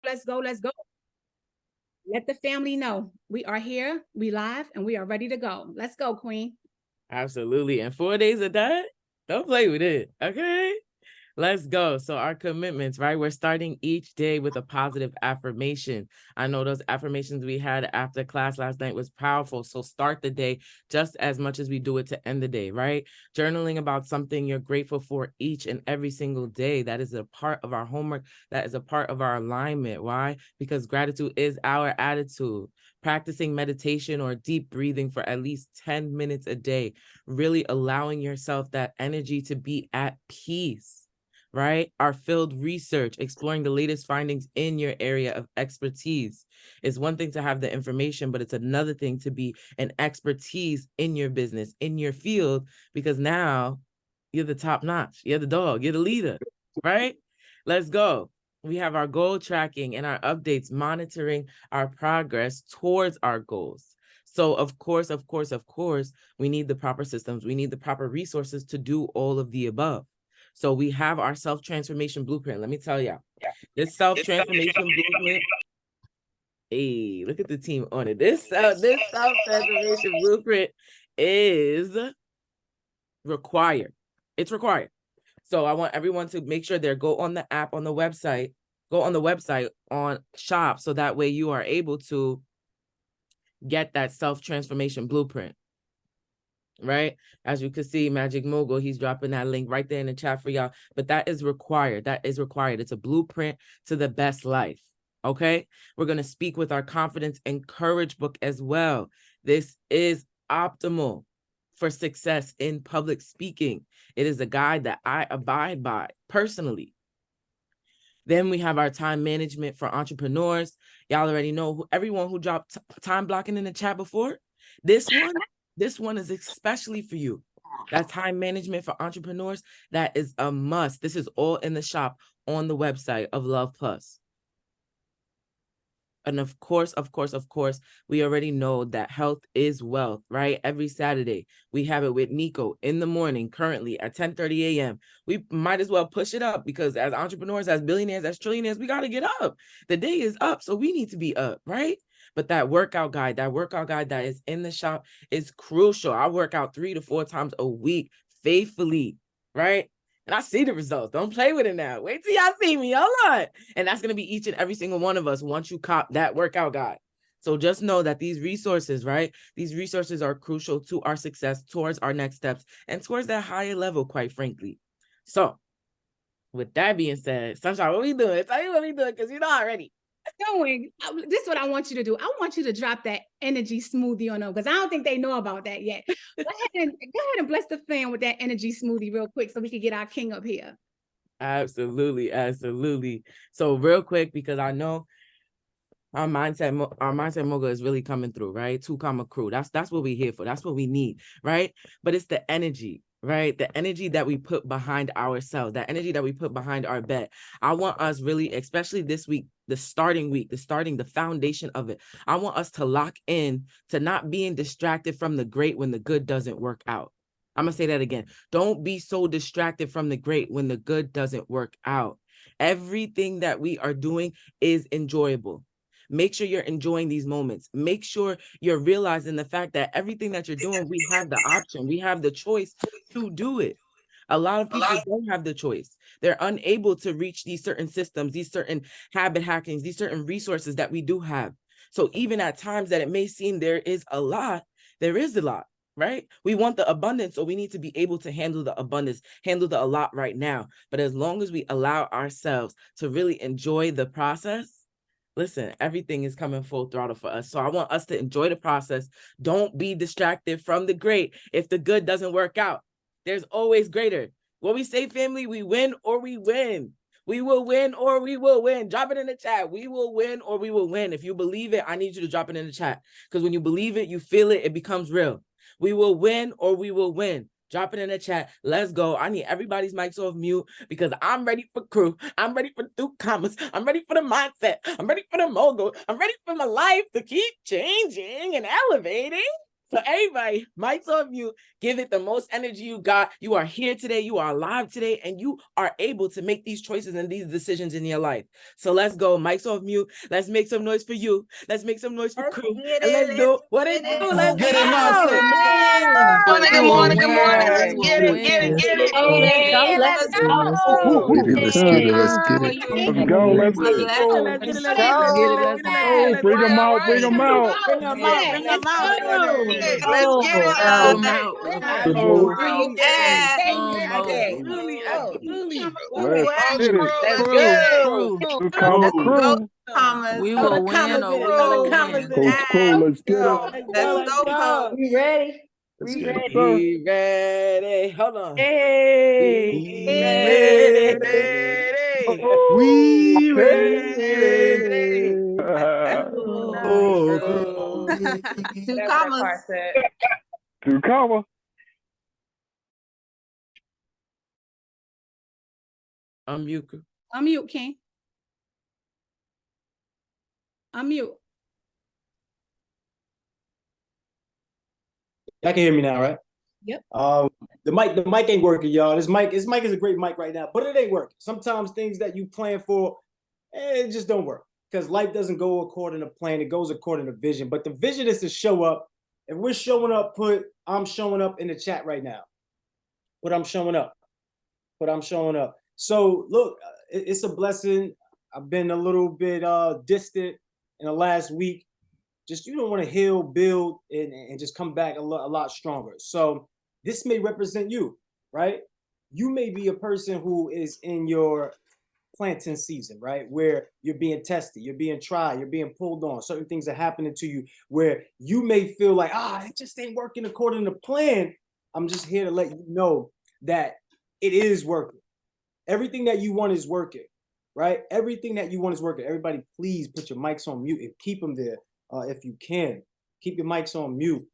let's go, let's go. Let the family know we are here, we live, and we are ready to go. Let's go, Queen. Absolutely. And 4 days of that, don't play with it. Okay. Let's go. So our commitments, right? We're starting each day with a positive affirmation. I know those affirmations we had after class last night was powerful. So start the day just as much as we do it to end the day, right? Journaling about something you're grateful for each and every single day. That is a part of our homework. That is a part of our alignment. Why? Because gratitude is our attitude. Practicing meditation or deep breathing for at least 10 minutes a day, really allowing yourself that energy to be at peace. Right? Our field research, exploring the latest findings in your area of expertise. It's one thing to have the information, but it's another thing to be an expertise in your business, in your field, because now you're the top notch. You're the dog. You're the leader, right? Let's go. We have our goal tracking and our updates, monitoring our progress towards our goals. So of course, we need the proper systems. We need the proper resources to do all of the above. So we have our self-transformation blueprint. Let me tell y'all, this self-transformation blueprint, hey, look at the team on it. This self-transformation blueprint is required. It's required. So I want everyone to make sure they go on the app, on the website, on shop. So that way you are able to get that self-transformation blueprint. Right? As you can see, Magic Mogul, he's dropping that link right there in the chat for y'all. But that is required. That is required. It's a blueprint to the best life. Okay? We're going to speak with our confidence and courage book as well. This is optimal for success in public speaking. It is a guide that I abide by personally. Then we have our time management for entrepreneurs. Y'all already know everyone who dropped time blocking in the chat before. This one is especially for you. That time management for entrepreneurs, that is a must. This is all in the shop on the website of Love Plus. And of course, we already know that health is wealth, right? Every Saturday, we have it with Nico in the morning, currently at 10:30 a.m. We might as well push it up because as entrepreneurs, as billionaires, as trillionaires, we got to get up. The day is up, so we need to be up, right? But that workout guide that is in the shop is crucial. I work out 3 to 4 times a week faithfully, right? And I see the results. Don't play with it now. Wait till y'all see me. Hold on. And that's going to be each and every single one of us once you cop that workout guide. So just know that these resources, right? These resources are crucial to our success, towards our next steps, and towards that higher level, quite frankly. So with that being said, Sunshine, what we doing? Tell me what we doing, because you know already. This is what I want you to do. I want you to drop that energy smoothie on them because I don't think they know about that yet. Go ahead and bless the fan with that energy smoothie real quick so we can get our king up here. Absolutely. So real quick, because I know our mindset mogul is really coming through, right? 2 comma crew. That's what we're here for. That's what we need, right? But it's the energy, right? The energy that we put behind ourselves, that energy that we put behind our bet. I want us really, especially this week, the foundation of it. I want us to lock in to not being distracted from the great when the good doesn't work out. I'm going to say that again. Don't be so distracted from the great when the good doesn't work out. Everything that we are doing is enjoyable. Make sure you're enjoying these moments. Make sure you're realizing the fact that everything that you're doing, we have the option. We have the choice to do it. A lot of people don't have the choice. They're unable to reach these certain systems, these certain habit hackings, these certain resources that we do have. So even at times that it may seem there is a lot, right? We want the abundance, so we need to be able to handle the abundance, handle the a lot right now. But as long as we allow ourselves to really enjoy the process, listen, everything is coming full throttle for us. So I want us to enjoy the process. Don't be distracted from the great. If the good doesn't work out, there's always greater. What we say, family, we win or we win. We will win or we will win. Drop it in the chat. We will win or we will win. If you believe it, I need you to drop it in the chat. Because when you believe it, you feel it, it becomes real. We will win or we will win. Drop it in the chat. Let's go. I need everybody's mics off mute because I'm ready for crew. I'm ready for 2 commas. I'm ready for the mindset. I'm ready for the mogul. I'm ready for my life to keep changing and elevating. So everybody, mic's off you. Give it the most energy you got. You are here today. You are alive today, and you are able to make these choices and these decisions in your life. So let's go. Mic's off mute. Let's make some noise for you. Let's make some noise for crew. And let's do what it do. Let's Get it, go. Good morning, good morning. Let's get it, get it, get it. Let's go. Let's get it. Let's get it. Let's go, let's Let's go. get it. Let's Let's get it. Let's get it. Let's get it. Let's get it. Let's Bring get them it. out, bring them out. Bring them out. Bring them Let's out. go. Let's get it. Absolutely. Absolutely. Absolutely. Let's get it. Let's go. Blue Comma crew. We will win or we will win. Coach Crew, let's get it. Let's go. We ready? Let's get it. We ready. Hold on. Hey. We ready. Two commas. Two comma. Unmute. Unmute, King. Unmute. Y'all can hear me now, right? Yep. The mic ain't working, y'all. This mic is a great mic right now, but it ain't working. Sometimes things that you plan for, it just don't work because life doesn't go according to plan. It goes according to vision. But the vision is to show up. If we're showing up, put I'm showing up in the chat right now. But I'm showing up. So look, it's a blessing. I've been a little bit distant in the last week. Just you don't want to heal, build, and just come back a lot stronger. So this may represent you, right? You may be a person who is in your planting season, right? Where you're being tested, you're being tried, you're being pulled on. Certain things are happening to you where you may feel like, it just ain't working according to plan. I'm just here to let you know that it is working. Everything that you want is working, right? Everything that you want is working. Everybody, please put your mics on mute and keep them there. If you can, keep your mics on mute.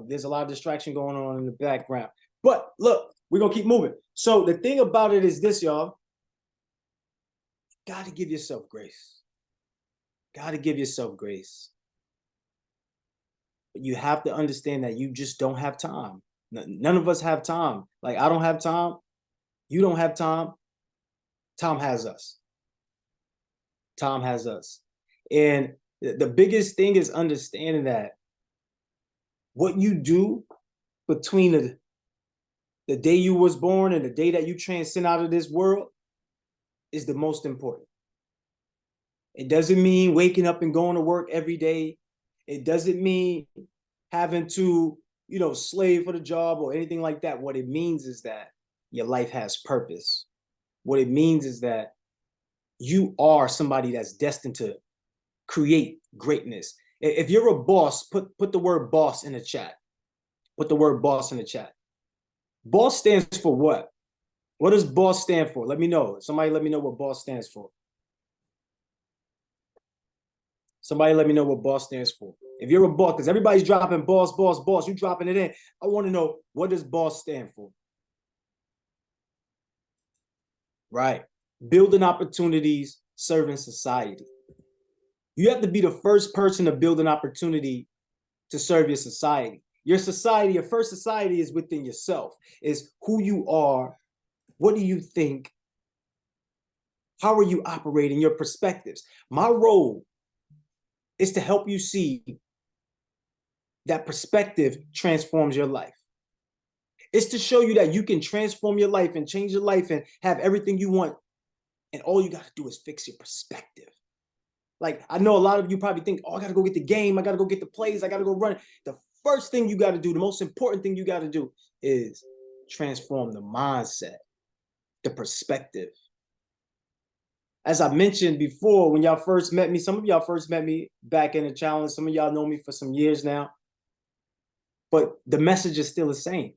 There's a lot of distraction going on in the background. But look, we're going to keep moving. So the thing about it is this, y'all. Got to give yourself grace. Got to give yourself grace. But you have to understand that you just don't have time. None of us have time. Like, I don't have time. You don't have time. Time has us. Time has us. And the biggest thing is understanding that what you do between the day you was born and the day that you transcend out of this world is the most important. It doesn't mean waking up and going to work every day. It doesn't mean having to, slave for the job or anything like that. What it means is that your life has purpose. What it means is that you are somebody that's destined to create greatness. If you're a boss, put the word boss in the chat. Put the word boss in the chat. Boss stands for what? What does boss stand for? Let me know. Somebody let me know what boss stands for. Somebody let me know what boss stands for. If you're a boss, because everybody's dropping boss, boss, boss, you dropping it in. I want to know, what does boss stand for? Right. Building opportunities, serving society. You have to be the first person to build an opportunity to serve your society. Your society, your first society is within yourself, is who you are. What do you think? How are you operating your perspectives? My role is to help you see that perspective transforms your life. It's to show you that you can transform your life and change your life and have everything you want. And all you got to do is fix your perspective. Like, I know a lot of you probably think, I got to go get the game. I got to go get the plays. I got to go run. The first thing you got to do, the most important thing you got to do is transform the mindset, the perspective. As I mentioned before, when y'all first met me, some of y'all first met me back in the challenge. Some of y'all know me for some years now. But the message is still the same.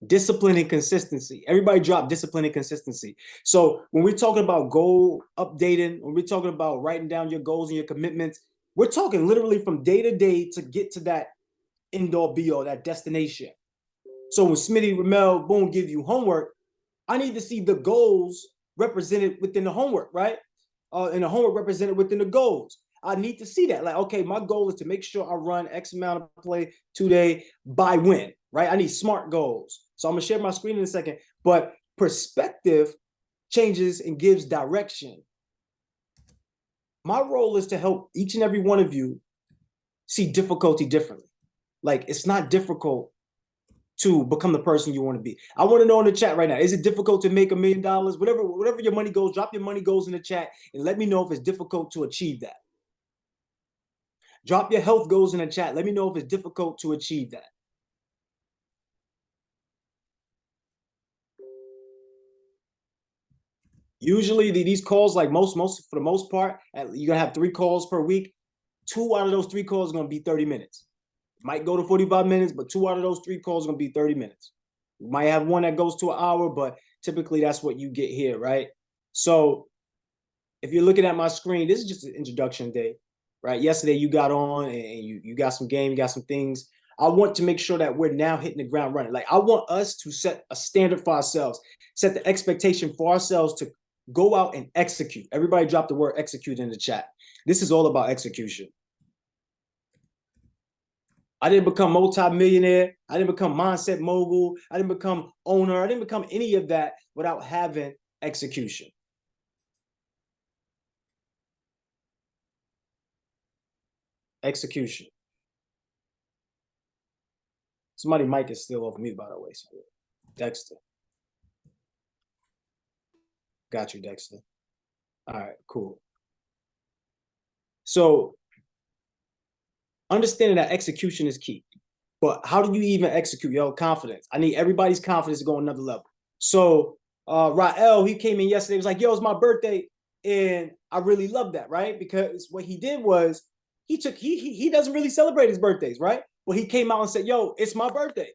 Discipline and consistency. Everybody drop discipline and consistency. So when we're talking about goal updating, when we're talking about writing down your goals and your commitments, we're talking literally from day to day to get to that end all be all, that destination. So when Smitty, Ramel, boom, give you homework, I need to see the goals represented within the homework, right? And the homework represented within the goals. I need to see that. Like, okay, my goal is to make sure I run X amount of play today by when, right? I need SMART goals. So I'm gonna share my screen in a second, but perspective changes and gives direction. My role is to help each and every one of you see difficulty differently. Like, it's not difficult to become the person you want to be. I want to know in the chat right now, is it difficult to make $1 million? Whatever your money goals, drop your money goals in the chat and let me know if it's difficult to achieve that. Drop your health goals in the chat. Let me know if it's difficult to achieve that. Usually these calls, like for the most part, you're gonna have 3 calls per week. 2 out of those 3 calls are gonna be 30 minutes. Might go to 45 minutes, but 2 out of those 3 calls are gonna be 30 minutes. You might have one that goes to an hour, but typically that's what you get here, right? So if you're looking at my screen, this is just an introduction day, right? Yesterday you got on and you got some game, you got some things. I want to make sure that we're now hitting the ground running. Like, I want us to set a standard for ourselves, set the expectation for ourselves to go out and execute. Everybody drop the word execute in the chat. This is all about execution. I didn't become multi-millionaire. I didn't become mindset mogul. I didn't become owner. I didn't become any of that without having execution. Execution. Somebody mic is still off mute, by the way. So Dexter. Got you, Dexter. All right, cool. So understanding that execution is key. But how do you even execute? Yo, confidence. I need everybody's confidence to go another level. So Rael, he came in yesterday, was like, yo, it's my birthday. And I really love that, right? Because what he did was he doesn't really celebrate his birthdays, right? But he came out and said, yo, it's my birthday.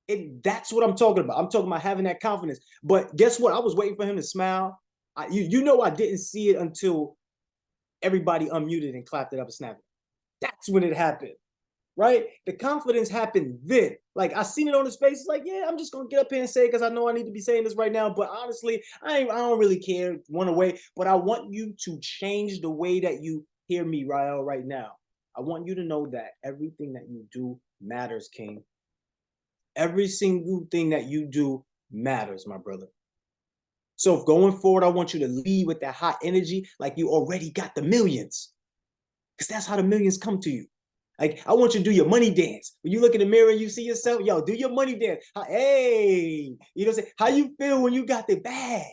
And that's what I'm talking about. I'm talking about having that confidence. But guess what? I was waiting for him to smile. You know, I didn't see it until everybody unmuted and clapped it up and snapped it. That's when it happened, right? The confidence happened then. Like, I seen it on his face. It's like, yeah, I'm just gonna get up here and say it because I know I need to be saying this right now. But honestly, I don't really care one way. But I want you to change the way that you hear me, Rael, right now. I want you to know that everything that you do matters, King. Every single thing that you do matters, my brother. So going forward, I want you to lead with that hot energy like you already got the millions. Because that's how the millions come to you. Like, I want you to do your money dance. When you look in the mirror and you see yourself, yo, do your money dance. Hey, you know what I'm saying? How you feel when you got the bag,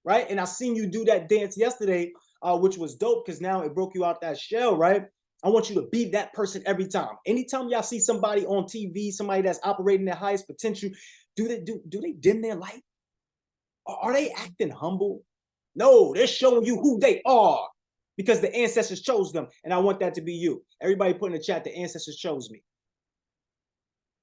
right? And I seen you do that dance yesterday, which was dope because now it broke you out that shell, right? I want you to be that person every time. Anytime y'all see somebody on TV, somebody that's operating their highest potential, do they dim their light? Are they acting humble? No, they're showing you who they are because the ancestors chose them. And I want that to be you. Everybody put in the chat, the ancestors chose me.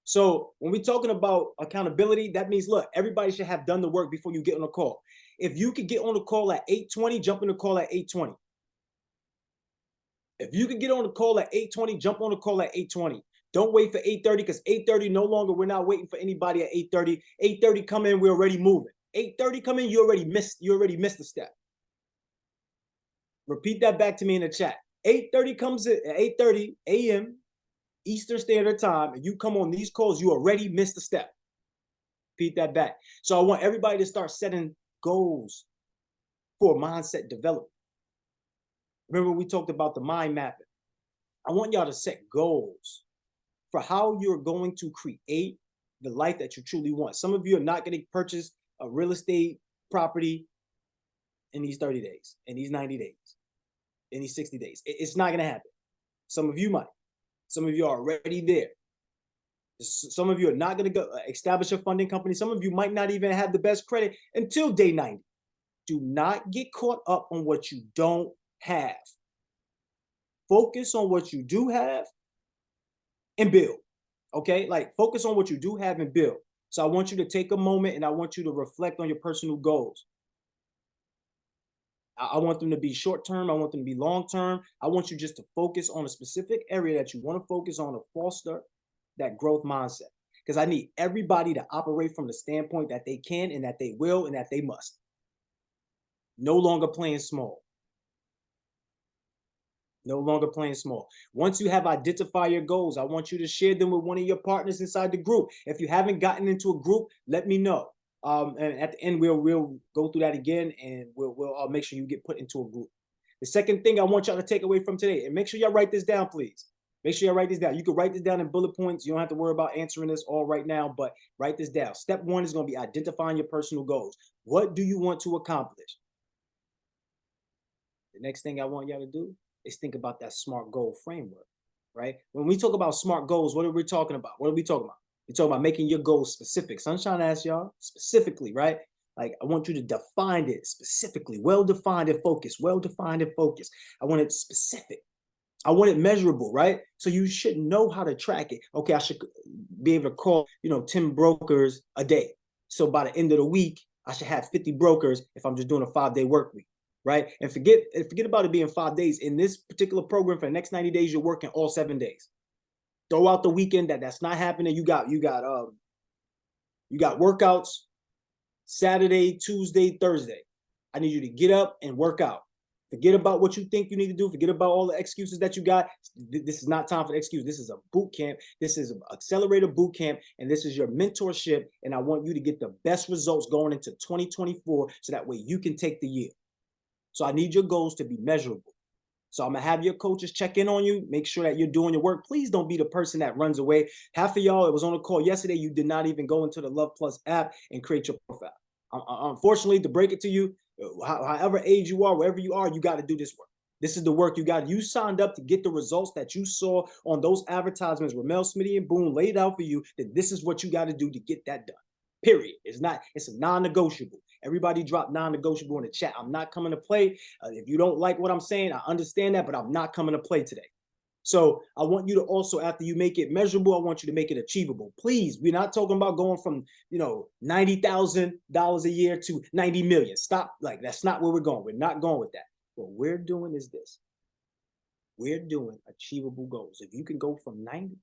So when we're talking about accountability, that means, look, everybody should have done the work before you get on a call. If you could get on the call at 8:20, jump in the call at 8:20. If you could get on the call at 8:20, jump on the call at 8:20. Don't wait for 8:30 because 8:30 no longer, we're not waiting for anybody at 8:30. 8:30 come in, we're already moving. 8:30 come in, you already missed a step. Repeat that back to me in the chat. 8:30 comes in at 8:30 a.m. Eastern Standard Time, and you come on these calls, you already missed a step. Repeat that back. So I want everybody to start setting goals for mindset development. Remember, we talked about the mind mapping. I want y'all to set goals for how you're going to create the life that you truly want. Some of you are not going to purchase a real estate property in these 30 days, in these 90 days, in these 60 days. It's not going to happen. Some of you might. Some of you are already there. Some of you are not going to go establish a funding company. Some of you might not even have the best credit until day 90. Do not get caught up on what you don't have. Focus on what you do have and build. Okay? Like, focus on what you do have and build. So I want you to take a moment and I want you to reflect on your personal goals. I want them to be short-term. I want them to be long-term. I want you just to focus on a specific area that you want to focus on to foster that growth mindset. Because I need everybody to operate from the standpoint that they can and that they will and that they must. No longer playing small. No longer playing small. Once you have identified your goals, I want you to share them with one of your partners inside the group. If you haven't gotten into a group, let me know. And at the end, we'll go through that again, and we'll make sure you get put into a group. The second thing I want y'all to take away from today, and make sure y'all write this down, please. Make sure y'all write this down. You can write this down in bullet points. You don't have to worry about answering this all right now, but write this down. Step 1 is going to be identifying your personal goals. What do you want to accomplish? The next thing I want y'all to do is think about that SMART goal framework, right? When we talk about SMART goals, what are we talking about? What are we talking about? We're talking about making your goals specific. Sunshine asked y'all specifically, right? Like, I want you to define it specifically, well-defined and focused, well-defined and focused. I want it specific. I want it measurable, right? So you should know how to track it. Okay, I should be able to call, 10 brokers a day. So by the end of the week, I should have 50 brokers if I'm just doing a 5-day work week, right? And forget about it being 5 days. In this particular program, for the next 90 days, you're working all 7 days. Throw out the weekend that's not happening. You got workouts Saturday, Tuesday, Thursday. I need you to get up and work out. Forget about what you think you need to do. Forget about all the excuses that you got. This is not time for excuse. This is a boot camp. This is an accelerated boot camp, and this is your mentorship. And I want you to get the best results going into 2024, so that way you can take the year. So I need your goals to be measurable. So I'm gonna have your coaches check in on you, make sure that you're doing your work. Please don't be the person that runs away. Half of y'all, it was on a call yesterday, you did not even go into the Love Plus app and create your profile. Unfortunately, to break it to you, however age you are, wherever you are, you got to do this work. This is the work you got. You signed up to get the results that you saw on those advertisements where Mel Smitty and Boone laid out for you, that this is what you got to do to get that done. Period. It's a non-negotiable. Everybody drop non-negotiable in the chat. I'm not coming to play. If you don't like what I'm saying, I understand that, but I'm not coming to play today. So I want you to also, after you make it measurable, I want you to make it achievable. Please, we're not talking about going from, $90,000 a year to 90 million. Stop. Like, that's not where we're going. We're not going with that. What we're doing is this. We're doing achievable goals. If you can go from 90,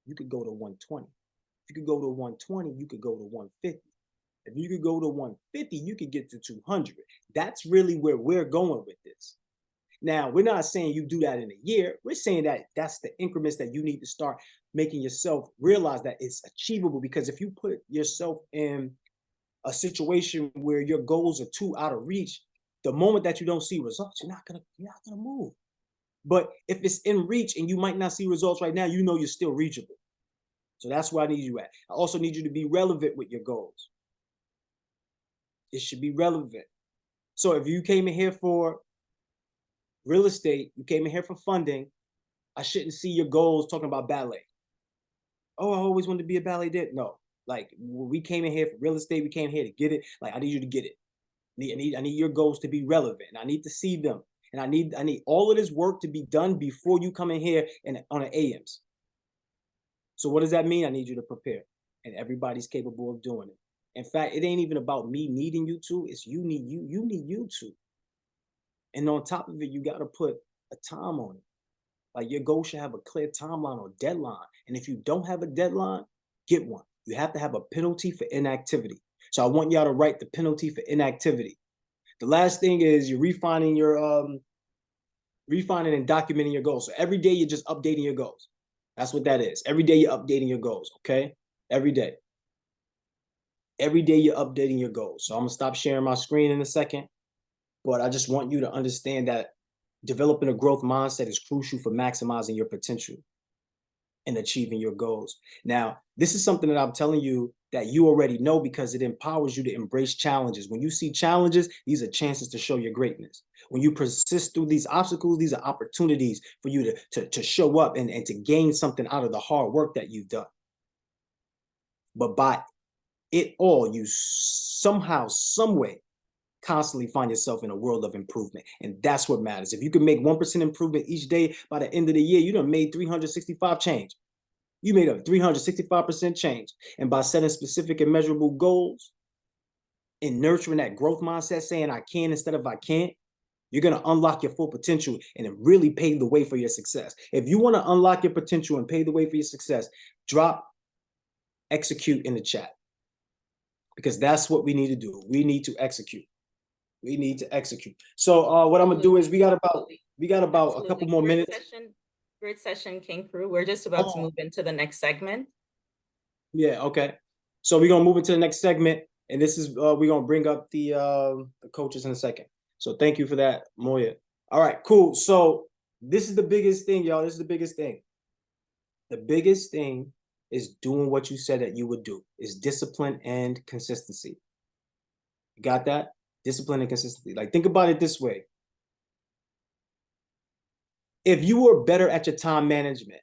you could go to 120. If you could go to 120, you could go to 150. If you could go to 150, you could get to 200. That's really where we're going with this. Now, we're not saying you do that in a year. We're saying that that's the increments that you need to start making yourself realize that it's achievable. Because if you put yourself in a situation where your goals are too out of reach, the moment that you don't see results, you're not gonna move. But if it's in reach and you might not see results right now, you're still reachable. So that's where I need you at. I also need you to be relevant with your goals. It should be relevant. So if you came in here for real estate, you came in here for funding, I shouldn't see your goals talking about ballet. Oh, I always wanted to be a ballet dancer. No, like, we came in here for real estate. We came here to get it. Like, I need you to get it. I need your goals to be relevant. I need to see them. And I need all of this work to be done before you come in here and on an AMs. So what does that mean? I need you to prepare. And everybody's capable of doing it. In fact, it ain't even about me needing you to. It's you need you to. And on top of it, you got to put a time on it. Like, your goal should have a clear timeline or deadline. And if you don't have a deadline, get one. You have to have a penalty for inactivity. So I want y'all to write the penalty for inactivity. The last thing is you're refining and documenting your goals. So every day you're just updating your goals. That's what that is. Every day you're updating your goals, okay? Every day. Every day you're updating your goals. So I'm going to stop sharing my screen in a second. But I just want you to understand that developing a growth mindset is crucial for maximizing your potential and achieving your goals. Now, this is something that I'm telling you that you already know, because it empowers you to embrace challenges. When you see challenges, these are chances to show your greatness. When you persist through these obstacles, these are opportunities for you to show up and to gain something out of the hard work that you've done. But by it all, you somehow, some way, constantly find yourself in a world of improvement. And that's what matters. If you can make 1% improvement each day, by the end of the year, you done made 365 change. You made a 365% change. And by setting specific and measurable goals and nurturing that growth mindset, saying I can instead of I can't, you're going to unlock your full potential and it really pave the way for your success. If you want to unlock your potential and pave the way for your success, drop execute in the chat, because that's what we need to do. We need to execute. We need to execute. So what I'm going to do is we got about We got about a couple more minutes. Great session, King Crew. We're just about to move into the next segment. Yeah, okay. So we're gonna move into the next segment, and this is we're gonna bring up the coaches in a second. So thank you for that, Moya. All right, cool. So this is the biggest thing, y'all. This is the biggest thing. The biggest thing is doing what you said that you would do. Is discipline and consistency. You got that? Discipline and consistency. Like, think about it this way. If you were better at your time management,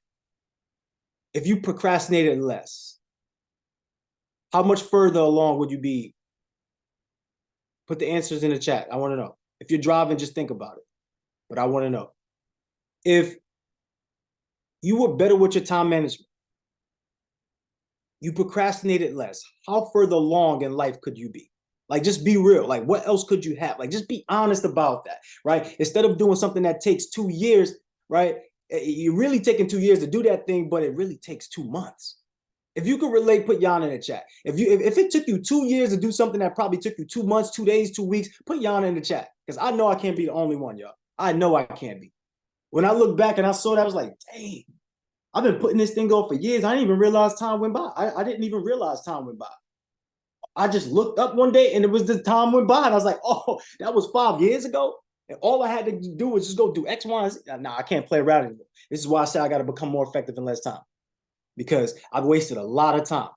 if you procrastinated less, how much further along would you be? Put the answers in the chat. I want to know. If you're driving, just think about it. But I want to know. If you were better with your time management, you procrastinated less, how further along in life could you be? Like, just be real. Like, what else could you have? Like, just be honest about that, right? Instead of doing something that takes 2 years, right? You're really taking 2 years to do that thing, but it really takes 2 months. If you could relate, put Yana in the chat. If it took you 2 years to do something that probably took you 2 months, 2 days, 2 weeks, put Yana in the chat. Because I know I can't be the only one, y'all. I know I can't be. When I look back and I saw that, I was like, dang, I've been putting this thing on for years. I didn't even realize time went by. I didn't even realize time went by. I just looked up one day and it was the time went by. And I was like, oh, that was 5 years ago. And all I had to do was just go do X, Y, and Z. Nah, I can't play around anymore. This is why I say I got to become more effective in less time. Because I've wasted a lot of time.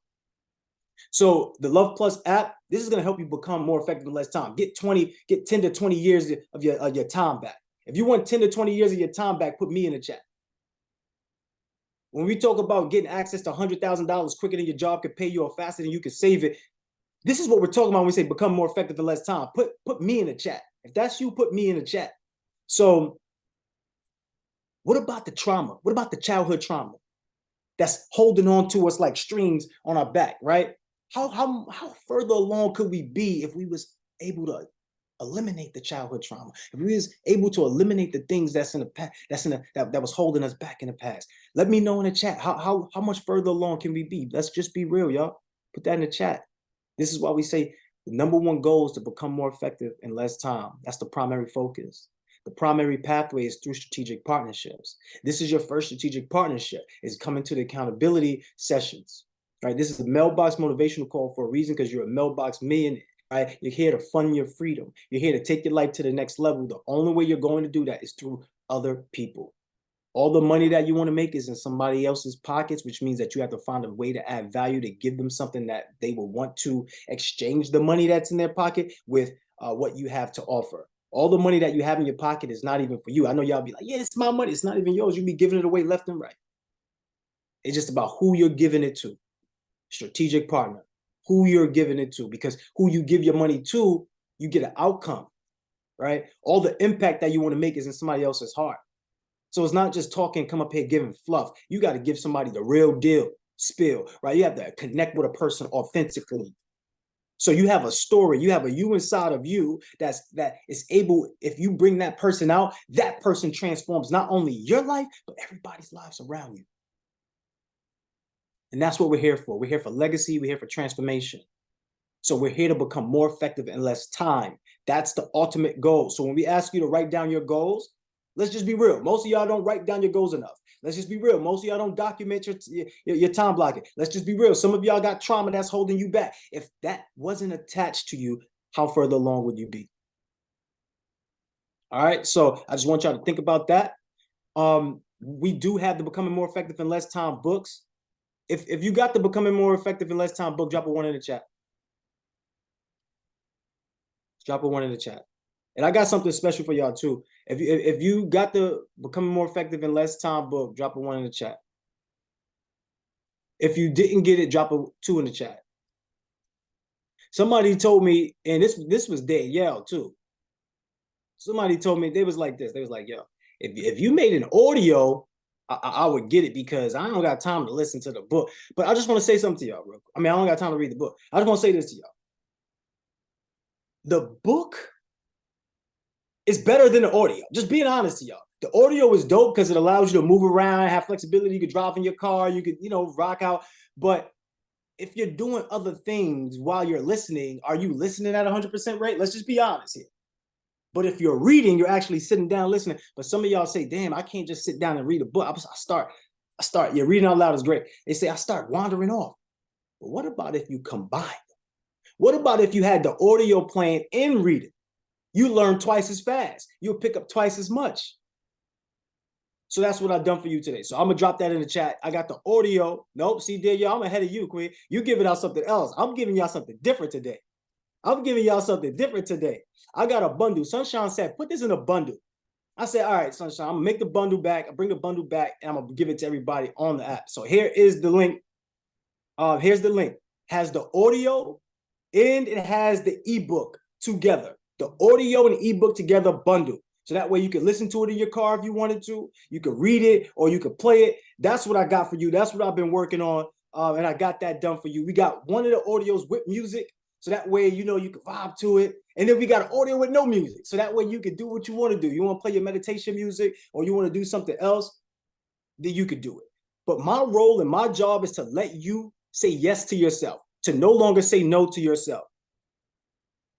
So the Luhv Plus app, this is going to help you become more effective in less time. Get 10 to 20 years of your time back. If you want 10 to 20 years of your time back, put me in the chat. When we talk about getting access to $100,000 quicker than your job could pay you or faster than you can save it, this is what we're talking about when we say become more effective in less time. Put me in the chat. If that's you, put me in the chat. So what about the trauma? What about the childhood trauma that's holding on to us like strings on our back, right? How further along could we be if we was able to eliminate the childhood trauma? If we was able to eliminate the things that's in the past, that was holding us back in the past? Let me know in the chat. How much further along can we be? Let's just be real, y'all. Put that in the chat. This is why we say the #1 goal is to become more effective in less time. That's the primary focus. The primary pathway is through strategic partnerships. This is your first strategic partnership, is coming to the accountability sessions, right? This is a mailbox motivational call for a reason, because you're a mailbox millionaire, right? You're here to fund your freedom. You're here to take your life to the next level. The only way you're going to do that is through other people. All the money that you want to make is in somebody else's pockets, which means that you have to find a way to add value, to give them something that they will want to exchange the money that's in their pocket with what you have to offer. All the money that you have in your pocket is not even for you. I know y'all be like, yeah, it's my money. It's not even yours. You'll be giving it away left and right. It's just about who you're giving it to. Strategic partner, who you're giving it to, because who you give your money to, you get an outcome, right? All the impact that you want to make is in somebody else's heart. So it's not just talking, come up here giving fluff. You got to give somebody the real deal, spill, right? You have to connect with a person authentically. So you have a story, you have a you inside of you that is able, if you bring that person out, that person transforms not only your life, but everybody's lives around you. And that's what we're here for. We're here for legacy. We're here for transformation. So we're here to become more effective in less time. That's the ultimate goal. So when we ask you to write down your goals, let's just be real. Most of y'all don't write down your goals enough. Let's just be real. Most of y'all don't document your time blocking. Let's just be real. Some of y'all got trauma that's holding you back. If that wasn't attached to you, how further along would you be? All right. So I just want y'all to think about that. We do have the Becoming More Effective in Less Time books. If you got the Becoming More Effective in Less Time book, drop a 1 in the chat. Drop a 1 in the chat. And I got something special for y'all too. If you got the Becoming More Effective in Less Time book, drop a 1 in the chat. If you didn't get it, drop a 2 in the chat. Somebody told me, and this was Danielle too. Somebody told me, they was like this. They was like, yo, if you made an audio, I would get it, because I don't got time to listen to the book. But I just want to say something to y'all real quick. I mean, I don't got time to read the book. I just want to say this to y'all. The book is better than the audio. Just being honest to y'all. The audio is dope because it allows you to move around, have flexibility. You could drive in your car. You could, rock out. But if you're doing other things while you're listening, are you listening at 100% rate? Let's just be honest here. But if you're reading, you're actually sitting down listening. But some of y'all say, damn, I can't just sit down and read a book. I start, yeah, reading out loud is great. They say I start wandering off. But what about if you combine them? What about if you had the audio playing and reading? You learn twice as fast. You'll pick up twice as much. So that's what I've done for you today. So I'm gonna drop that in the chat. I got the audio. Nope, see there, y'all. I'm ahead of you, Queen. You giving out something else. I'm giving y'all something different today. I got a bundle. Sunshine said, put this in a bundle. I said, all right, Sunshine, I'm gonna make the bundle back. I bring the bundle back and I'm gonna give it to everybody on the app. So here is the link. Here's the link. Has the audio and it has the ebook together. The audio and ebook together bundle. So that way you can listen to it in your car if you wanted to. You could read it or you could play it. That's what I got for you. That's what I've been working on. And I got that done for you. We got one of the audios with music. So that way, you know, you can vibe to it. And then we got an audio with no music. So that way you can do what you want to do. You want to play your meditation music or you want to do something else, then you could do it. But my role and my job is to let you say yes to yourself, to no longer say no to yourself.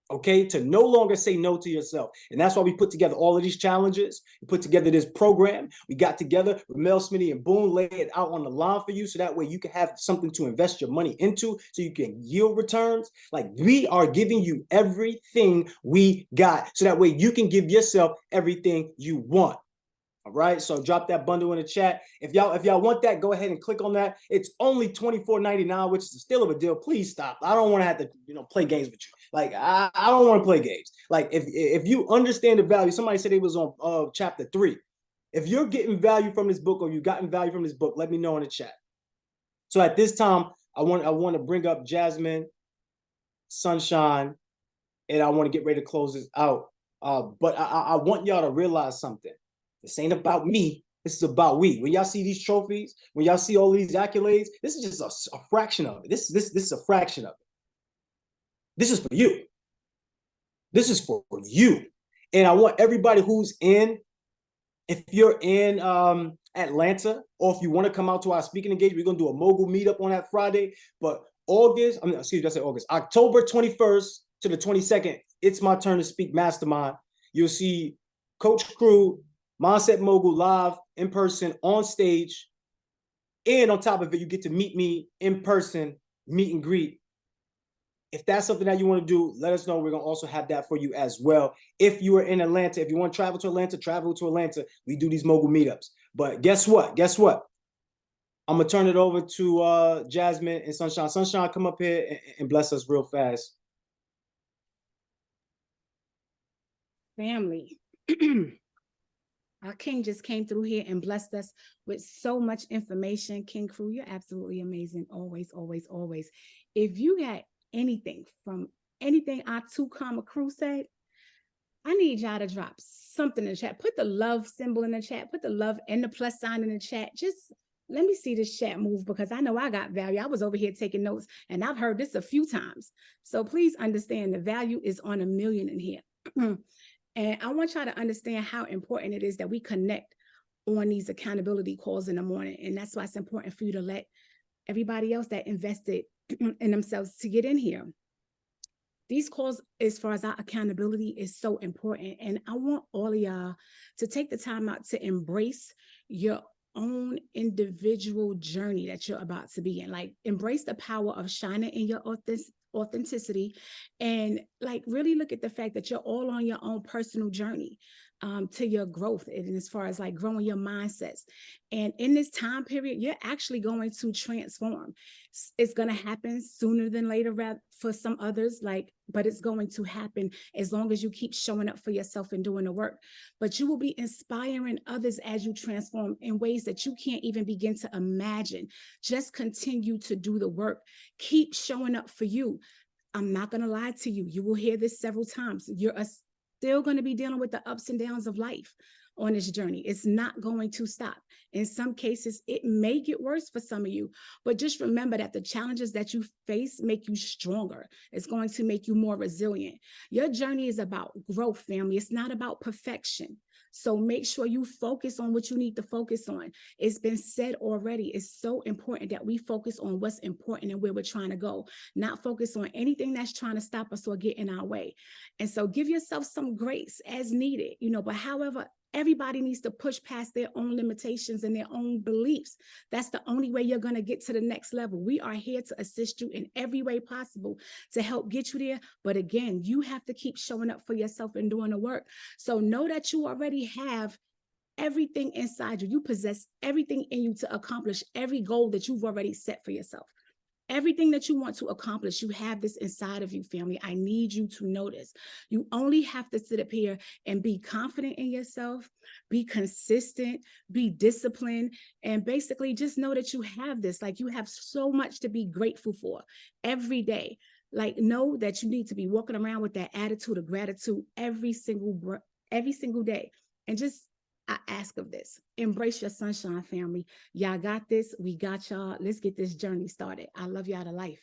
Okay, to no longer say no to yourself. And that's why we put together all of these challenges. We put together this program. We got together with Mel, Smitty, and Boone, lay it out on the line for you. So that way you can have something to invest your money into so you can yield returns. Like we are giving you everything we got. So that way you can give yourself everything you want. All right, so drop that bundle in the chat. If y'all want that, go ahead and click on that. It's only $24.99, which is still of a deal. Please stop. I don't want to have to, play games with you. Like I don't want to play games. Like if you understand the value, somebody said it was on chapter 3. If you're getting value from this book or you gotten value from this book, let me know in the chat. So at this time, I want to bring up Jasmine, Sunshine, and I want to get ready to close this out. But I want y'all to realize something. This ain't about me. This is about we. When y'all see these trophies, when y'all see all these accolades, this is just a fraction of it. This is a fraction of it. This is for you. This is for you. And I want everybody who's in, if you're in Atlanta, or if you want to come out to our speaking engagement, we're going to do a Mogul Meet Up on that Friday. But October 21st to the 22nd, it's my turn to speak mastermind. You'll see Coach Crew, Mindset Mogul live in person on stage. And on top of it, you get to meet me in person, meet and greet. If that's something that you want to do, let us know. We're going to also have that for you as well. If you are in Atlanta, if you want to travel to Atlanta, we do these Mogul meetups. But guess what? I'm going to turn it over to Jasmine and Sunshine. Sunshine, come up here and bless us real fast. Family. Our King just came through here and blessed us with so much information. King Crew, you're absolutely amazing. Always, always, always. If you got anything from anything our 2 crew said, I need y'all to drop something in the chat. Put the love symbol in the chat. Put the love and the plus sign in the chat. Just let me see this chat move because I know I got value. I was over here taking notes and I've heard this a few times. So please understand the value is on 1 million in here. And I want y'all to understand how important it is that we connect on these accountability calls in the morning. And that's why it's important for you to let everybody else that invested in themselves to get in here. These calls, as far as our accountability, is so important. And I want all of y'all to take the time out to embrace your own individual journey that you're about to be in. Like, embrace the power of shining in your authenticity and like really look at the fact that you're all on your own personal journey to your growth, and as far as like growing your mindsets. And in this time period, you're actually going to transform. It's going to happen sooner than later for some others, but it's going to happen as long as you keep showing up for yourself and doing the work. But you will be inspiring others as you transform in ways that you can't even begin to imagine. Just continue to do the work. Keep showing up for you. I'm not going to lie to you. You will hear this several times. You're still going to be dealing with the ups and downs of life on this journey. It's not going to stop. In some cases, it may get worse for some of you, but just remember that the challenges that you face make you stronger. It's going to make you more resilient. Your journey is about growth, family. It's not about perfection. So make sure you focus on what you need to focus on. It's been said already. It's so important that we focus on what's important and where we're trying to go, not focus on anything that's trying to stop us or get in our way. And so give yourself some grace as needed, but however, everybody needs to push past their own limitations and their own beliefs. That's the only way you're going to get to the next level. We are here to assist you in every way possible to help get you there. But again, you have to keep showing up for yourself and doing the work. So know that you already have everything inside you. You possess everything in you to accomplish every goal that you've already set for yourself. Everything that you want to accomplish, you have this inside of you, family. I need you to know this. You only have to sit up here and be confident in yourself, be consistent, be disciplined, and basically just know that you have this. Like, you have so much to be grateful for every day. Like, know that you need to be walking around with that attitude of gratitude every single day. And just, I ask of this. Embrace your sunshine, family. Y'all got this. We got y'all. Let's get this journey started. I love y'all to life.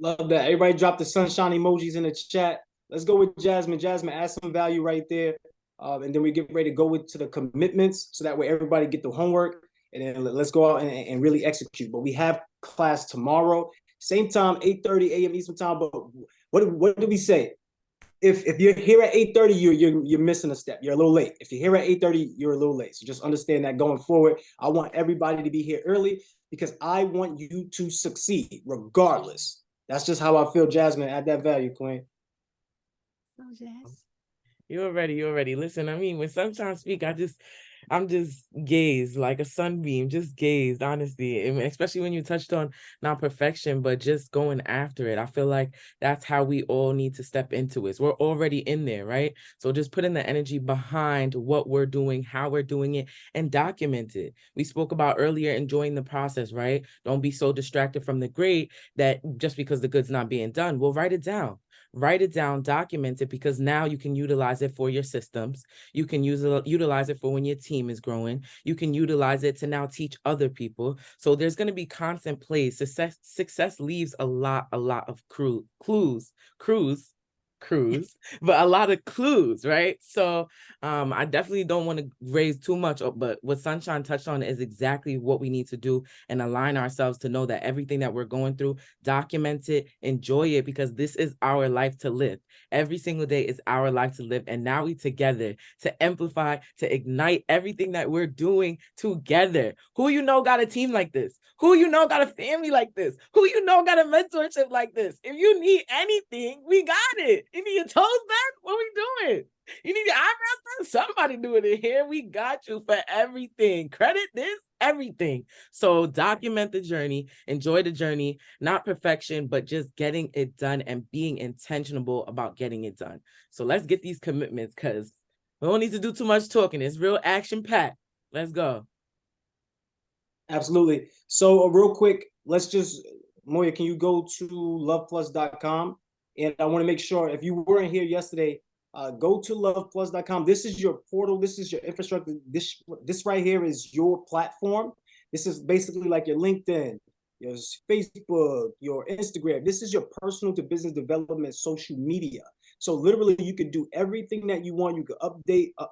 Love that. Everybody drop the sunshine emojis in the chat. Let's go with Jasmine. Jasmine, add some value right there. And then we get ready to go into the commitments so that way everybody get the homework. And then let's go out and really execute. But we have class tomorrow. Same time, 8:30 a.m. Eastern time. But what did we say? If you're here at 8:30, you're missing a step. You're a little late. If you're here at 8:30, you're a little late. So just understand that going forward. I want everybody to be here early because I want you to succeed regardless. That's just how I feel, Jasmine. Add that value, Queen. Oh, Jazz. You already. Listen, I mean, when Sunshine speak, I'm just gazed like a sunbeam, just gazed, honestly. And especially when you touched on not perfection, but just going after it. I feel like that's how we all need to step into it. We're already in there, right? So just putting the energy behind what we're doing, how we're doing it, and document it. We spoke about earlier enjoying the process, right? Don't be so distracted from the great that just because the good's not being done, we'll write it down. Write it down, document it, because now you can utilize it for your systems. You can utilize it for when your team is growing. You can utilize it to now teach other people. So there's going to be constant plays. Success leaves a lot of clues, but a lot of clues, right? So I definitely don't want to raise too much, but what Sunshine touched on is exactly what we need to do and align ourselves to know that everything that we're going through, document it, enjoy it, because this is our life to live. Every single day is our life to live. And now we together to amplify, to ignite everything that we're doing together. Who you know got a team like this? Who you know got a family like this? Who you know got a mentorship like this? If you need anything, we got it. You need your toes back? What we doing? You need your eyebrows done? Somebody doing it here. We got you for everything. Credit this, everything. So document the journey, enjoy the journey, not perfection, but just getting it done and being intentional about getting it done. So let's get these commitments, because we don't need to do too much talking. It's real action packed. Let's go. Absolutely. So real quick, let's just, Moya, can you go to loveplus.com? And I want to make sure, if you weren't here yesterday, go to loveplus.com. This is your portal. This is your infrastructure. This right here is your platform. This is basically like your LinkedIn, your Facebook, your Instagram. This is your personal to business development social media. So literally you can do everything that you want. You can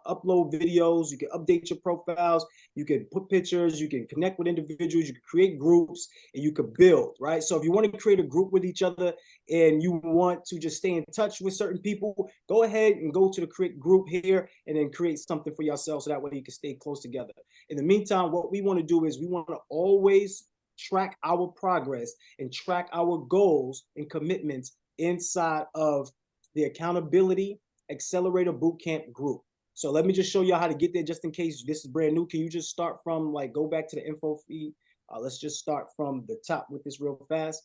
upload videos, you can update your profiles, you can put pictures, you can connect with individuals, you can create groups, and you can build, right? So if you want to create a group with each other and you want to just stay in touch with certain people, go ahead and go to the create group here and then create something for yourself so that way you can stay close together. In the meantime, what we want to do is we want to always track our progress and track our goals and commitments inside of the Accountability Accelerator Bootcamp group. So let me just show you how to get there, just in case this is brand new. Can you just start from, like, go back to the info feed? Let's just start from the top with this real fast.